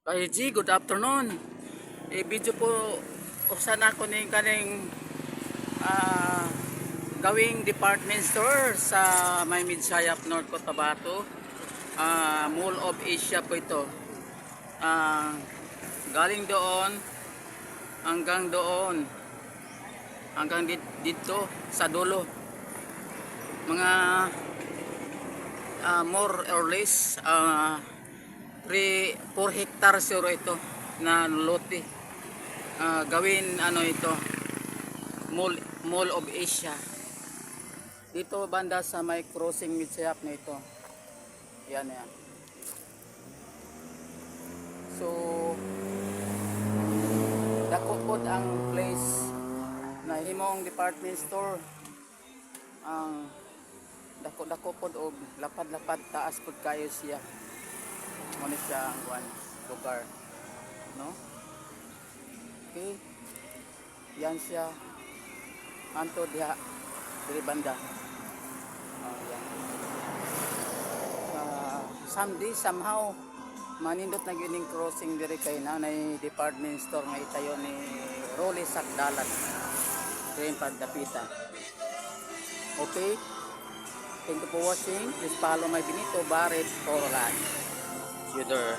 Kay G, good afternoon. Video po usan ako ni kaning ah, gawing department store sa may Midsayap, North Cotabato. Mall of Asia po ito. Galing doon hanggang doon. Hanggang dito sa dulo. Mga more or less 4 hectares siguro ito na lote. Gawin ano ito, Mall of Asia dito banda sa may crossing Midsayap na ito. Yan. So dako pod ang place na himong department store. Ang dako pod og lapad-lapad taas pod kayo siya. Muna siya ang lugar, no? Okay, yan siya anto diha diri banda. Yan. Someday somehow manindot na gining crossing diri kay nanay department store nga itayo ni Rolly Sakdalan diri pagdapita. Okay, thank you for watching. Please follow my Benito Barret for life. See you there.